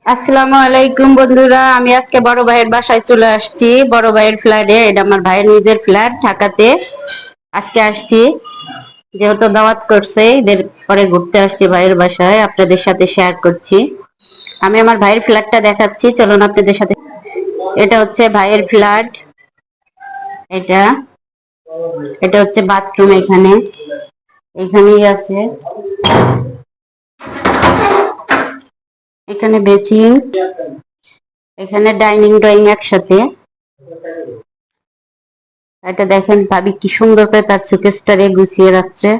আসসালামু আলাইকুম বন্ধুরা, আমি আজকে বড় ভাইয়ের বাসায় চলে আসছি। বড় ভাইয়ের ফ্ল্যাটে, এটা আমার ভাইয়ের নিজের ফ্ল্যাট ঢাকাতে। আজকে আসছি যেহেতু দাওয়াত করছে, এদের পরে ঘুরতে আসছি ভাইয়ের বাসায়, আপনাদের সাথে শেয়ার করছি। আমি আমার ভাইয়ের ফ্ল্যাটটা দেখাচ্ছি, চলুন আপনাদের সাথে। এটা হচ্ছে ভাইয়ের ফ্ল্যাট। এটা এটা হচ্ছে বাথরুম। এখানেই আছে। এখানে বেসিন, এখানে ডাইনিং ড্রয়িং একসাথে। এটা দেখেন ভাবি কি সুন্দর করে তার সুকেসটারে গুছিয়ে রাখছে।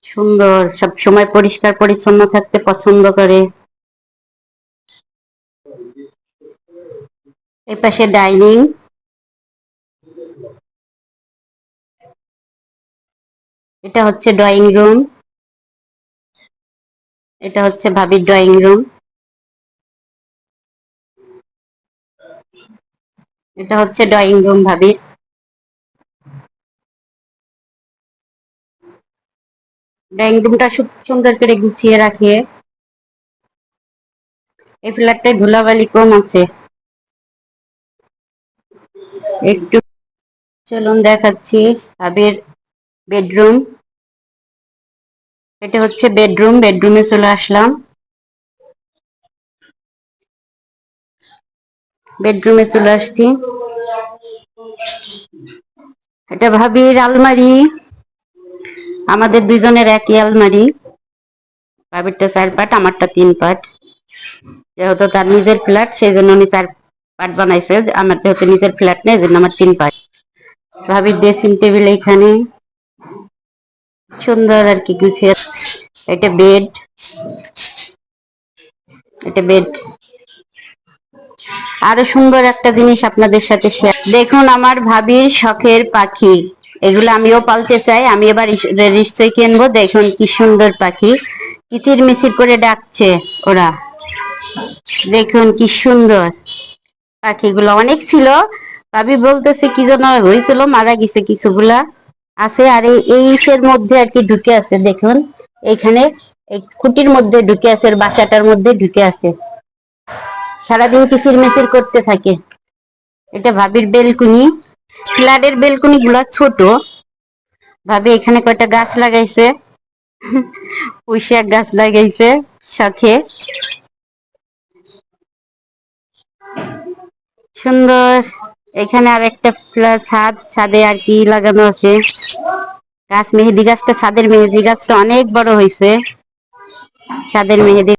সুন্দর, সব সময় পরিষ্কার পরিচ্ছন্ন থাকতে পছন্দ করে। এই পাশে ডাইনিং। এটা হচ্ছে ড্রয়িং রুম। এটা হচ্ছে ভাবির ড্রয়িং রুম। এটা হচ্ছে ড্রয়িং রুম ভাবির। ড্রয়িং রুমটা খুব সুন্দর করে গুছিয়ে রাখে। এই ফ্ল্যাটটায় ধুলাবালি কম আছে একটু। চলুন দেখাচ্ছি ভাবির বেডরুম। এটা হচ্ছে বেডরুম। বেডরুমে চলে আসলাম। বেডরুমে চলে আসছি। এটা ভাবির আলমারি। আমাদের দুইজনের একই আলমারি। ভাবিরটা 4 পাট, আমারটা 3 পাট। যেহেতু তার নিজের ফ্ল্যাট, সেই জন্য উনি 4 পাট বানাইছে। আমার যেহেতু নিজের ফ্ল্যাট নেই, এই জন্য আমার 3 পাট। ভাবির ড্রেসিং টেবিল এখানে সুন্দর আর কি গুছিয়ে। এটা বেড। এটা বেড। আরো সুন্দর একটা জিনিস আপনাদের সাথে শেয়ার। দেখুন আমার ভাবির শখের পাখি। এগুলো আমিও পালতে চাই। আমি এবার নিশ্চয়ই কিনবো। দেখুন কি সুন্দর পাখি, কিচির মিচির করে ডাকছে ওরা। দেখুন কি সুন্দর পাখিগুলো। অনেক ছিল, ভাবি বলতেছে কি যেন হয়েছিল, মারা গেছে কিছুগুলা। আছে আর এই ইসের মধ্যে আর কি ঢুকে আছে। দেখুন এখানে এই খুঁটির মধ্যে ঢুকে আছে, বাসাটার মধ্যে ঢুকে আছে, সারাদিন কিচির মিচির করতে থাকে। এটা ভাবির বেলকুনি। ফ্ল্যাটের বেলকুনি গুলা ছোট। ভাবি এখানে কয়টা গাছ লাগাইছে, পুঁইশাক গাছ লাগাইছে শখে। সুন্দর। এখানে আর একটা ছাদে আর কি লাগানো আছে গাছ। মেহেদি গাছটা, ছাদের মেহেদি গাছটা অনেক বড় হয়েছে। ছাদের মেহেদি